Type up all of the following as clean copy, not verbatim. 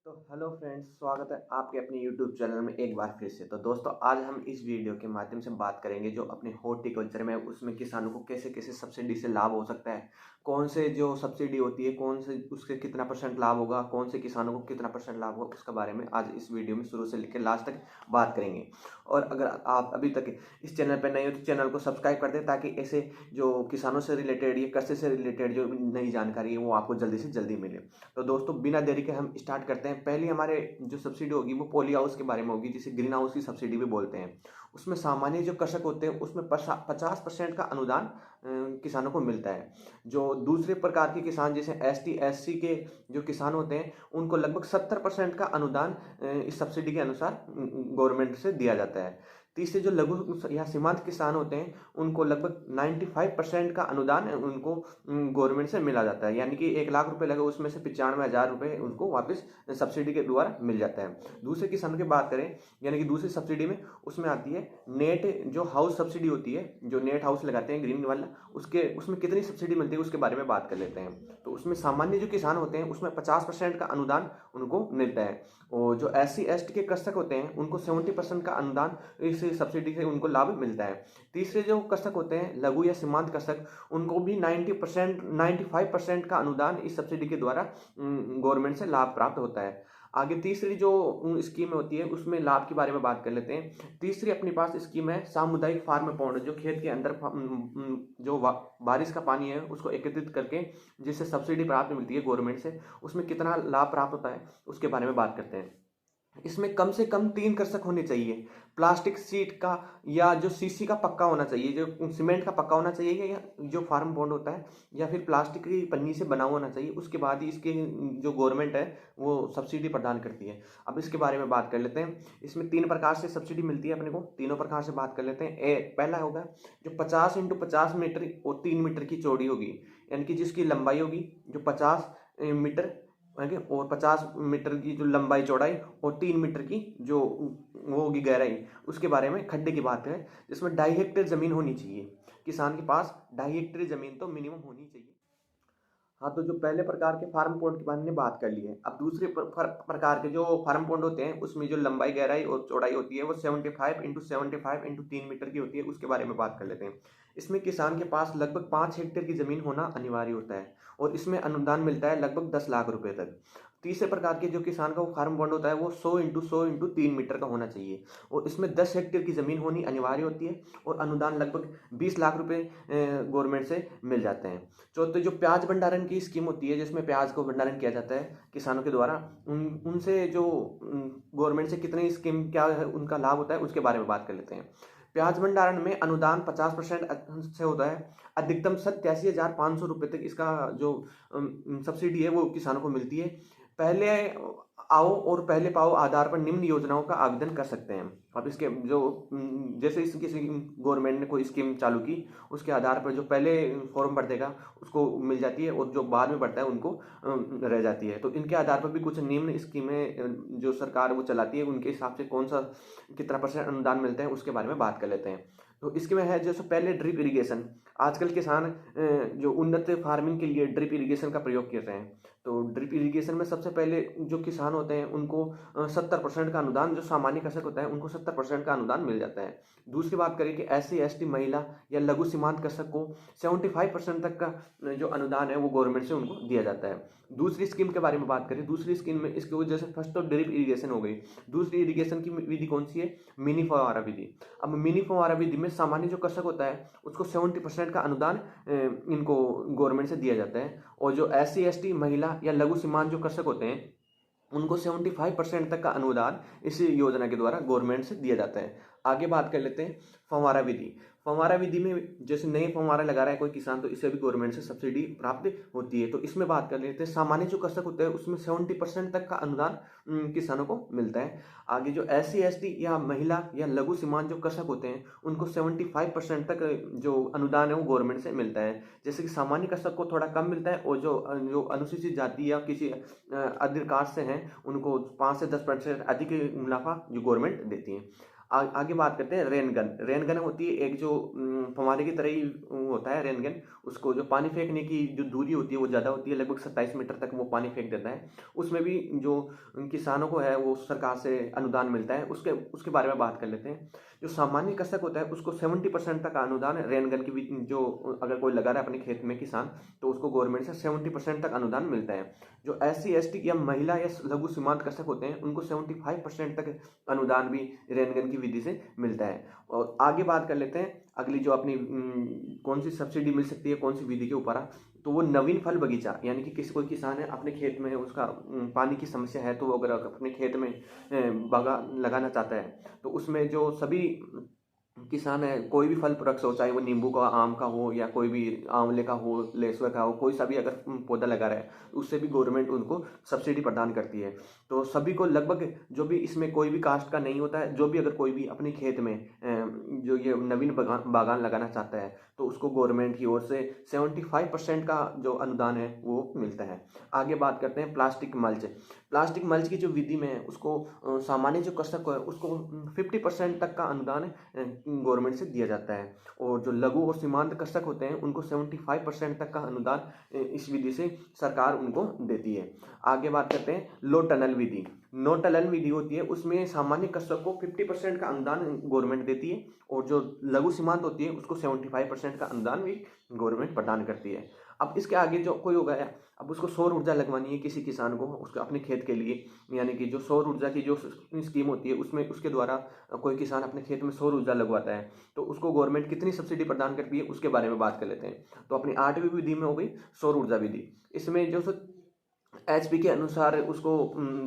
तो hello friends, स्वागत है आपके अपने यूट्यूब चैनल में एक बार फिर से। तो दोस्तों, आज हम इस वीडियो के माध्यम से बात करेंगे जो अपने हॉर्टिकल्चर में उसमें किसानों को कैसे कैसे सब्सिडी से लाभ हो सकता है, कौन से जो सब्सिडी होती है, कौन से उसके कितना परसेंट लाभ होगा, कौन से किसानों को कितना परसेंट लाभ होगा, उसके बारे में आज इस वीडियो में शुरू से लेकर लास्ट तक बात करेंगे। और अगर आप अभी तक इस चैनल पर नए हो तो चैनल को सब्सक्राइब कर दें, ताकि ऐसे जो किसानों से रिलेटेड या कृषि से रिलेटेड जो नई जानकारी है वो आपको जल्दी से जल्दी मिले। तो दोस्तों, बिना देरी के हम स्टार्ट करते हैं। पहली हमारे जो सब्सिडी होगी वो पॉली हाउस के बारे में होगी, जिसे ग्रीन हाउस की सब्सिडी भी बोलते हैं। उसमें सामान्य जो कृषक होते हैं उसमें 50% का अनुदान किसानों को मिलता है। जो दूसरे प्रकार के किसान जैसे ST SC के जो किसान होते हैं उनको लगभग 70% का अनुदान इस सब्सिडी के अनुसार गवर्नमेंट से दिया जाता है। तीसरे जो लघु या सीमांत किसान होते हैं उनको लगभग 95% का अनुदान उनको गवर्नमेंट से मिला जाता है, यानी कि 1 लाख रुपए लगे उसमें से 95,000 रुपए उनको वापस सब्सिडी के द्वारा मिल जाता है। दूसरे किसानों की बात करें, यानी कि दूसरी सब्सिडी में उसमें आती है नेट जो हाउस सब्सिडी होती है, जो नेट हाउस लगाते हैं ग्रीन वाला, उसके उसमें कितनी सब्सिडी मिलती है उसके बारे में बात कर लेते हैं। तो उसमें सामान्य जो किसान होते हैं उसमें 50% का अनुदान उनको मिलता है, और जो SC ST के कृषक होते हैं उनको 70% का अनुदान इस सब्सिडी से उनको लाभ मिलता है। तीसरे जो कृषक होते हैं लघु या सीमांत कृषक, उनको भी 95% का अनुदान इस सब्सिडी के द्वारा गवर्नमेंट से लाभ प्राप्त होता है। आगे तीसरी जो स्कीम होती है उसमें लाभ के बारे में बात कर लेते हैं। तीसरी अपने पास स्कीम है सामुदायिक फार्म पॉन्ड, जो खेत के अंदर जो बारिश का पानी है उसको एकत्रित करके जिससे सब्सिडी प्राप्त मिलती है गवर्नमेंट से, उसमें कितना लाभ प्राप्त होता है उसके बारे में बात करते हैं। इसमें कम से कम 3 कृषक होने चाहिए, प्लास्टिक सीट का या जो सीसी का पक्का होना चाहिए, जो सीमेंट का पक्का होना चाहिए, या जो फार्म बॉन्ड होता है, या फिर प्लास्टिक की पन्नी से बना हुआ होना चाहिए। उसके बाद ही इसके जो गवर्नमेंट है वो सब्सिडी प्रदान करती है। अब इसके बारे में बात कर लेते हैं। इसमें 3 प्रकार से सब्सिडी मिलती है अपने को, तीनों प्रकार से बात कर लेते हैं। पहला होगा जो 50 × 50 मीटर और 3 मीटर की चौड़ी होगी, यानी कि जिसकी लंबाई होगी जो 50 मीटर और 50 मीटर की जो लंबाई चौड़ाई और 3 मीटर की जो वो होगी गहराई, उसके बारे में खड्डे की बात है, जिसमें 2.5 हेक्टेयर जमीन होनी चाहिए। किसान के पास 2.5 हेक्टेयर जमीन तो मिनिमम होनी चाहिए। हाँ, तो जो पहले प्रकार के फार्म पॉन्ड के बारे में बात कर ली है। अब दूसरे प्रकार के जो फार्म पॉन्ड होते हैं उसमें जो लंबाई गहराई और चौड़ाई होती है वो 75 × 75 × 3 मीटर की होती है, उसके बारे में बात कर लेते हैं। इसमें किसान के पास लगभग 5 हेक्टेयर की जमीन होना अनिवार्य होता है, और इसमें अनुदान मिलता है लगभग 10 लाख रुपए तक। तीसरे प्रकार के जो किसान का फार्म बॉन्ड होता है वो 100 × 100 × 3 मीटर का होना चाहिए, और इसमें 10 हेक्टेयर की जमीन होनी अनिवार्य होती है, और अनुदान लगभग 20 लाख रुपए गवर्नमेंट से मिल जाते हैं। चौथे जो प्याज भंडारण की स्कीम होती है, जिसमें प्याज को भंडारण किया जाता है किसानों के द्वारा, उनसे जो गवर्नमेंट से कितनी स्कीम क्या है उनका लाभ होता है उसके बारे में बात कर लेते हैं। प्याज भंडारण में अनुदान 50% से होता है, अधिकतम 87,500 रुपये तक इसका जो सब्सिडी है वो किसानों को मिलती है। पहले आओ और पहले पाओ आधार पर निम्न योजनाओं का आवेदन कर सकते हैं। अब इसके जो जैसे इस किसी गवर्नमेंट ने कोई स्कीम चालू की, उसके आधार पर जो पहले फॉर्म भर देगा उसको मिल जाती है, और जो बाद में बढ़ता है उनको रह जाती है। तो इनके आधार पर भी कुछ निम्न स्कीमें जो सरकार वो चलाती है, उनके हिसाब से कौन सा कितना परसेंट अनुदान मिलते हैं उसके बारे में बात कर लेते हैं। तो इसके में है जैसे पहले ड्रिप इरिगेशन। आजकल किसान जो उन्नत फार्मिंग के लिए ड्रिप इरिगेशन का प्रयोग कर रहे हैं। तो ड्रिप इरिगेशन में सबसे पहले जो किसान होते हैं उनको 70% का अनुदान, जो सामान्य कृषक होता है उनको 70% का अनुदान मिल जाता है। दूसरी बात करें कि SC ST महिला या लघु सीमांत कृषक को 75% तक का जो अनुदान है वो गवर्नमेंट से उनको दिया जाता है। दूसरी स्कीम के बारे में बात करें, दूसरी स्कीम में इसकी वजह से फर्स्ट तो ड्रिप इरिगेशन हो गई। दूसरी इरिगेशन की विधि कौन सी है? मिनी फव्वारा विधि। अब मिनी फव्वारा विधि में सामान्य जो कृषक होता है उसको 70% का अनुदान इनको गवर्नमेंट से दिया जाता है, और जो SC ST महिला या लघु सीमांत जो कृषक होते हैं उनको 75% तक का अनुदान इस योजना के द्वारा गवर्नमेंट से दिया जाता है। आगे बात कर लेते हैं फव्वारा विधि। फव्वारा विधि में जैसे नए फव्वारा लगा रहा है कोई किसान, तो इससे भी गवर्नमेंट से सब्सिडी प्राप्त होती है। तो इसमें बात कर लेते हैं सामान्य जो कृषक होते हैं उसमें 70% तक का अनुदान किसानों को मिलता है। आगे जो SC ST या महिला या लघु सीमांत जो कृषक होते हैं उनको 75% तक जो अनुदान है वो गवर्नमेंट से मिलता है। जैसे कि सामान्य कृषक को थोड़ा कम मिलता है, और जो अनुसूचित जाति या किसी अदर कास्ट से हैं उनको 5 से 10% अधिक मुनाफा जो गवर्नमेंट देती है। आगे बात करते हैं रेन गन। रेन गन होती है एक जो फव्वारे की तरह ही होता है रेन गन, उसको जो पानी फेंकने की जो दूरी होती है वो ज़्यादा होती है, लगभग 27 मीटर तक वो पानी फेंक देता है। उसमें भी जो किसानों को है वो सरकार से अनुदान मिलता है, उसके उसके बारे में बात कर लेते हैं। जो सामान्य कृषक होता है उसको 70% तक अनुदान रेन गन की भी जो अगर कोई लगा रहा है अपने खेत में किसान, तो उसको गवर्नमेंट से 70% तक अनुदान मिलता है। जो SC ST या महिला या लघु सीमांत कृषक होते हैं उनको 75% तक अनुदान भी रेन गन की विधि से मिलता है। और आगे बात कर लेते हैं अगली जो अपनी कौन सी सब्सिडी मिल सकती है कौन सी विधि के ऊपर, तो वो नवीन फल बगीचा, यानी कि किसी कोई किसान है अपने खेत में उसका पानी की समस्या है, तो वो अगर अपने खेत में बागान लगाना चाहता है, तो उसमें जो सभी किसान है कोई भी फल वृक्ष हो, चाहे वो नींबू का, आम का हो, या कोई भी आंवले का हो, लेसुआ का हो, कोई सा भी अगर पौधा लगा रहा है, उससे भी गवर्नमेंट उनको सब्सिडी प्रदान करती है। तो सभी को लगभग, जो भी इसमें कोई भी कास्ट का नहीं होता है, जो भी अगर कोई भी अपने खेत में जो ये नवीन बागान लगाना चाहता है, तो उसको गवर्नमेंट की ओर से 75% का जो अनुदान है वो मिलता है। आगे बात करते हैं प्लास्टिक मल्च। प्लास्टिक मल्च की जो विधि में है उसको सामान्य जो कृषक है उसको 50% तक का अनुदान गवर्नमेंट से दिया जाता है, और जो लघु और सीमांत कृषक होते हैं उनको 75% तक का अनुदान इस विधि से सरकार उनको देती है। आगे बात करते हैं लो टनल विधि। नो टनल विधि होती है, उसमें सामान्य कृषक को 50% का अनुदान गवर्नमेंट देती है, और जो लघु सीमांत होती है उसको 75% का अनुदान भी गवर्नमेंट प्रदान करती है। अब इसके आगे जो कोई होगा, अब उसको सौर ऊर्जा लगवानी है किसी किसान को उसके अपने खेत के लिए, यानी कि जो सौर ऊर्जा की जो स्कीम होती है उसमें उसके द्वारा कोई किसान अपने खेत में सौर ऊर्जा लगवाता है, तो उसको गवर्नमेंट कितनी सब्सिडी प्रदान करती है उसके बारे में बात कर लेते हैं। तो अपनी 8वीं विधि में हो गई सौर ऊर्जा विधि। इसमें जो HP के अनुसार उसको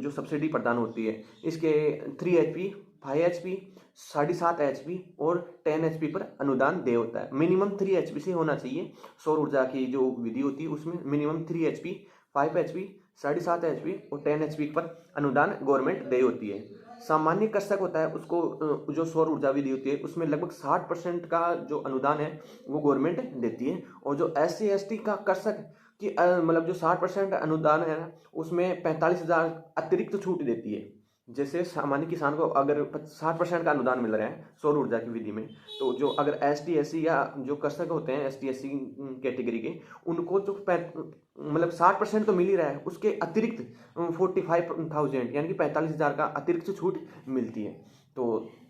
जो सब्सिडी प्रदान होती है, इसके 3 HP, 5 HP, 7.5 HP और 10 HP पर अनुदान दे होता है। मिनिमम 3 HP से होना चाहिए। सौर ऊर्जा की जो विधि होती है उसमें मिनिमम 3 HP, 5 HP, 7.5 HP और 10 HP पर अनुदान गवर्नमेंट दे होती है। सामान्य कृषक होता है उसको जो सौर ऊर्जा विधि होती है उसमें लगभग 60% का जो अनुदान है वो गवर्नमेंट देती है, और जो SC ST का कृषक कि मतलब जो 60% अनुदान है ना उसमें 45,000 अतिरिक्त छूट देती है। जैसे सामान्य किसान को अगर 60% का अनुदान मिल रहा है सौर ऊर्जा की विधि में, तो जो अगर ST SC या जो कृषक होते हैं ST SC कैटेगरी के, उनको जो मतलब 60% तो मिल ही रहा है, उसके अतिरिक्त 45,000 यानी कि 45,000 का अतिरिक्त छूट मिलती है। तो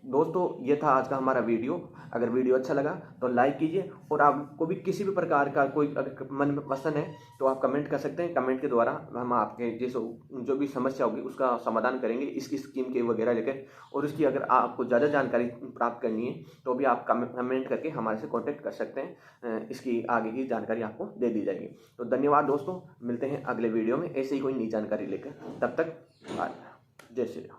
दोस्तों ये था आज का हमारा वीडियो। अगर वीडियो अच्छा लगा तो लाइक कीजिए, और आपको भी किसी भी प्रकार का कोई अगर मन में पसंद है तो आप कमेंट कर सकते हैं। कमेंट के द्वारा हम आपके जो भी समस्या होगी उसका समाधान करेंगे इसकी स्कीम के वगैरह लेकर। और इसकी अगर आपको ज़्यादा जानकारी प्राप्त करनी है तो भी आप कमेंट करके हमारे से कॉन्टेक्ट कर सकते हैं, इसकी आगे की जानकारी आपको दे दी जाएगी। तो धन्यवाद दोस्तों, मिलते हैं अगले वीडियो में ऐसे ही कोई नई जानकारी लेकर। तब तक बाय, जय श्री राम।